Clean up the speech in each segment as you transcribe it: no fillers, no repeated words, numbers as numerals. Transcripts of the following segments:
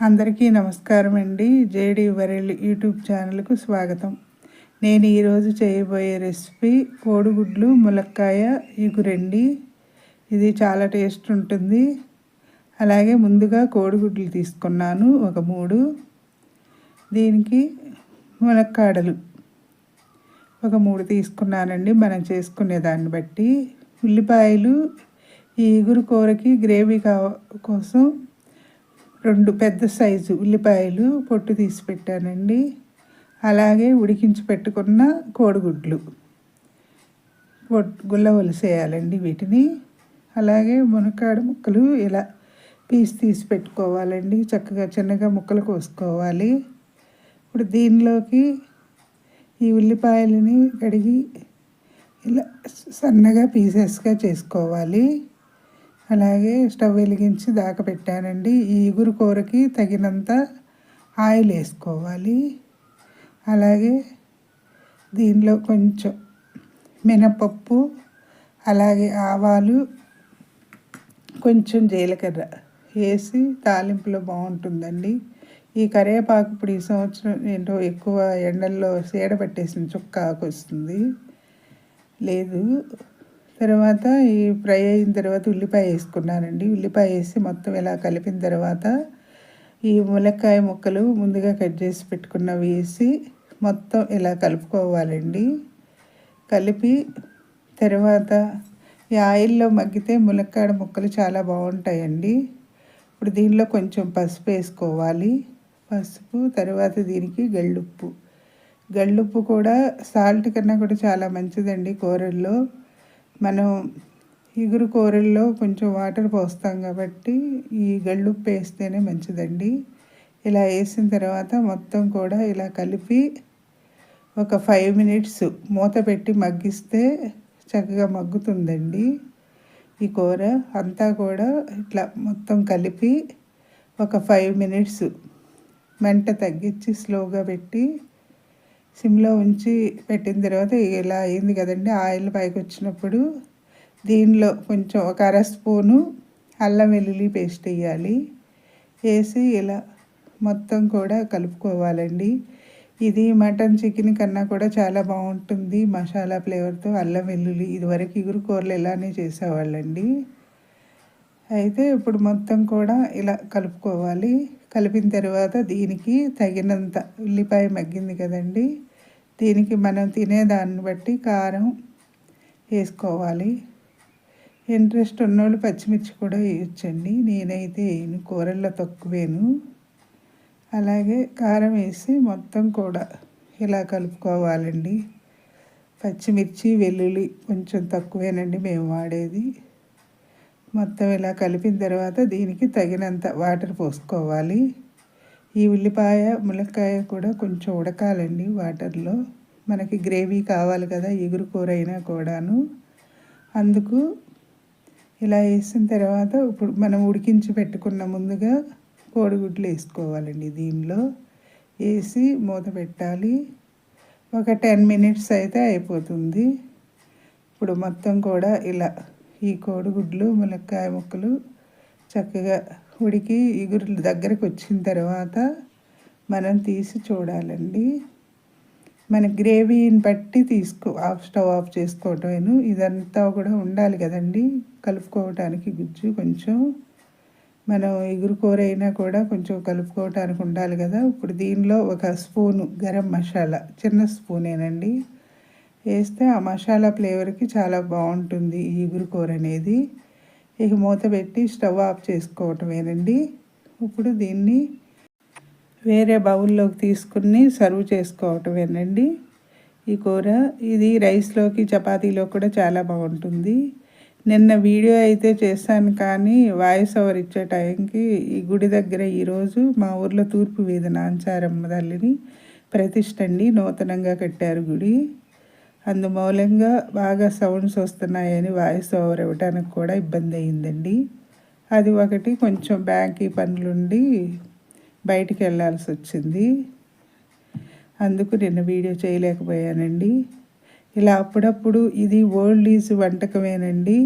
అందరికీ నమస్కారం అండి. జేడి వరెల్ యూట్యూబ్ ఛానల్కు స్వాగతం. నేను ఈరోజు చేయబోయే రెసిపీ కోడిగుడ్లు ములక్కాయ ఇగురండి. ఇది చాలా టేస్ట్ ఉంటుంది. అలాగే ముందుగా కోడిగుడ్లు తీసుకున్నాను ఒక 3. దీనికి ములక్కాడలు ఒక 3 తీసుకున్నానండి. మనం చేసుకునే దాన్ని బట్టి. ఉల్లిపాయలు ఈ ఇగురు కూరకి గ్రేవీ కోసం 2 పెద్ద సైజు ఉల్లిపాయలు పొట్టు తీసి పెట్టానండి. అలాగే ఉడికించి పెట్టుకున్న కోడిగుడ్లు గుల్ల ఒలిసేయాలండి వీటిని. అలాగే మునక్కాడ ముక్కలు ఇలా తీసి పెట్టుకోవాలండి. చక్కగా చిన్నగా ముక్కలు కోసుకోవాలి. ఇప్పుడు దీనిలోకి ఈ ఉల్లిపాయలని కడిగి ఇలా సన్నగా పీసెస్గా చేసుకోవాలి. అలాగే స్టవ్ వెలిగించి దాకా పెట్టానండి. ఈ ఇగురు కూరకి తగినంత ఆయిల్ వేసుకోవాలి. అలాగే దీనిలో కొంచెం మినపప్పు, అలాగే ఆవాలు, కొంచెం జీలకర్ర వేసి తాలింపులో బాగుంటుందండి. ఈ కరివేపాకు ఇప్పుడు ఈ సంవత్సరం ఏంటో ఎక్కువ ఎండల్లో సీడ పట్టేసిన చుక్క వస్తుంది లేదు. తర్వాత ఈ ఫ్రై అయిన తర్వాత ఉల్లిపాయ వేసుకున్నానండి. ఉల్లిపాయ వేసి మొత్తం ఇలా కలిపిన తర్వాత ఈ ములక్కాయ ముక్కలు ముందుగా కట్ చేసి పెట్టుకున్నవి వేసి మొత్తం ఇలా కలుపుకోవాలండి. కలిపి తర్వాత ఈ ఆయిల్లో మగ్గితే ములక్కాడ ముక్కలు చాలా బాగుంటాయండి. ఇప్పుడు దీనిలో కొంచెం పసుపు వేసుకోవాలి. పసుపు తర్వాత దీనికి గళ్ళుప్పు కూడా సాల్ట్ కన్నా కూడా చాలా మంచిదండి కూరల్లో. మనం ఇగురు కూరల్లో కొంచెం వాటర్ పోస్తాం కాబట్టి ఈ గళ్ళుప్పు వేస్తేనే మంచిదండి. ఇలా వేసిన తర్వాత మొత్తం కూడా ఇలా కలిపి ఒక 5 మినిట్స్ మూత పెట్టి మగ్గిస్తే చక్కగా మగ్గుతుందండి. ఈ కూర అంతా కూడా ఇట్లా మొత్తం కలిపి ఒక 5 మినిట్స్ మంట తగ్గించి స్లోగా పెట్టి సిమ్లో ఉంచి పెట్టిన తర్వాత ఇలా అయింది కదండి. ఆయిల్ పైకి వచ్చినప్పుడు దీనిలో కొంచెం ఒక 1/2 స్పూను అల్లం వెల్లుల్లి పేస్ట్ వేయాలి. వేసి ఇలా మొత్తం కూడా కలుపుకోవాలండి. ఇది మటన్ చికెన్ కన్నా కూడా చాలా బాగుంటుంది మసాలా ఫ్లేవర్తో. అల్లం వెల్లుల్లి ఇదివరకు ఇగురు కూరలు ఇలానే చేసేవాళ్ళండి. అయితే ఇప్పుడు మొత్తం కూడా ఇలా కలుపుకోవాలి. కలిపిన తర్వాత దీనికి తగినంత ఉల్లిపాయ మగ్గింది కదండి. దీనికి మనం తినేదాన్ని బట్టి కారం వేసుకోవాలి. ఇంట్రెస్ట్ ఉన్నోళ్ళు పచ్చిమిర్చి కూడా వేయచ్చండి. నేనైతే వేయను, కూరల్లో తక్కువేను. అలాగే కారం వేసి మొత్తం కూడా ఇలా కలుపుకోవాలండి. పచ్చిమిర్చి వెల్లుల్లి కొంచెం తక్కువేనండి మేము వాడేది. మొత్తం ఇలా కలిపిన తర్వాత దీనికి తగినంత వాటర్ పోసుకోవాలి. ఈ ఉల్లిపాయ ములక్కాయ కూడా కొంచెం ఉడకాలండి వాటర్లో. మనకి గ్రేవీ కావాలి కదా ఇగురు కూర అయినా కూడాను. అందుకు ఇలా వేసిన తర్వాత ఇప్పుడు మనం ఉడికించి పెట్టుకున్న ముందుగా కోడిగుడ్లు వేసుకోవాలండి. దీనిలో వేసి మూత పెట్టాలి. ఒక 10 మినిట్స్ అయితే అయిపోతుంది. ఇప్పుడు మొత్తం కూడా ఇలా ఈ కోడిగుడ్లు ములక్కాయ ముక్కలు చక్కగా ఉడికి ఇగురు దగ్గరకు వచ్చిన తర్వాత మనం తీసి చూడాలండి. మన గ్రేవీని బట్టి స్టవ్ ఆఫ్ చేసుకోవటమేను. ఇదంతా కూడా ఉండాలి కదండి కలుపుకోవటానికి. గుజ్జు కొంచెం మనం ఇగురు కూర అయినా కూడా కొంచెం కలుపుకోవటానికి ఉండాలి కదా. ఇప్పుడు దీనిలో ఒక స్పూను గరం మసాలా, చిన్న స్పూనేనండి, వేస్తే ఆ మసాలా ఫ్లేవర్కి చాలా బాగుంటుంది ఈ ఇగురు కూర అనేది. ఇక మూత పెట్టి స్టవ్ ఆఫ్ చేసుకోవటమేనండి. ఇప్పుడు దీన్ని వేరే బౌల్లోకి తీసుకుని సర్వ్ చేసుకోవటమేనండి. ఈ కూర ఇది రైస్లోకి చపాతీలో కూడా చాలా బాగుంటుంది. నిన్న వీడియో అయితే చేశాను కానీ వాయిస్ ఓవర్ ఇచ్చే టైంకి ఈ గుడి దగ్గర ఈరోజు మా ఊర్లో తూర్పు వీధి నాంచారమ్మ తల్లిని ప్రతిష్ఠ అండి. నూతనంగా కట్టారు గుడి. అందుమూలంగా బాగా సౌండ్స్ వస్తున్నాయని వాయిస్ ఓవర్ ఇవ్వడానికి కూడా ఇబ్బంది అయిందండి. అది ఒకటి, కొంచెం బ్యాంక్ పనులుండి బయటికి వెళ్ళాల్సి వచ్చింది. అందుకు నిన్న వీడియో చేయలేకపోయానండి. ఇలా అప్పుడప్పుడు ఇది ఓల్డ్ ఈజ్ వంటకమేనండి.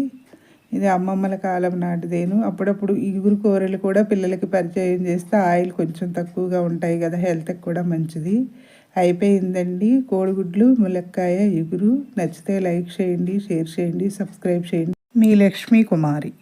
ఇది అమ్మమ్మల కాలం నాటిదేను. అప్పుడప్పుడు ఇగురు కూరలు కూడా పిల్లలకి పరిచయం చేస్తే ఆయిల్ కొంచెం తక్కువగా ఉంటాయి కదా, హెల్త్కి కూడా మంచిది. అయిపోయిందండి కోడిగుడ్లు ములక్కాయ ఇగురు. నచ్చితే లైక్ చేయండి, షేర్ చేయండి, సబ్స్క్రైబ్ చేయండి. మీ లక్ష్మీ కుమారి.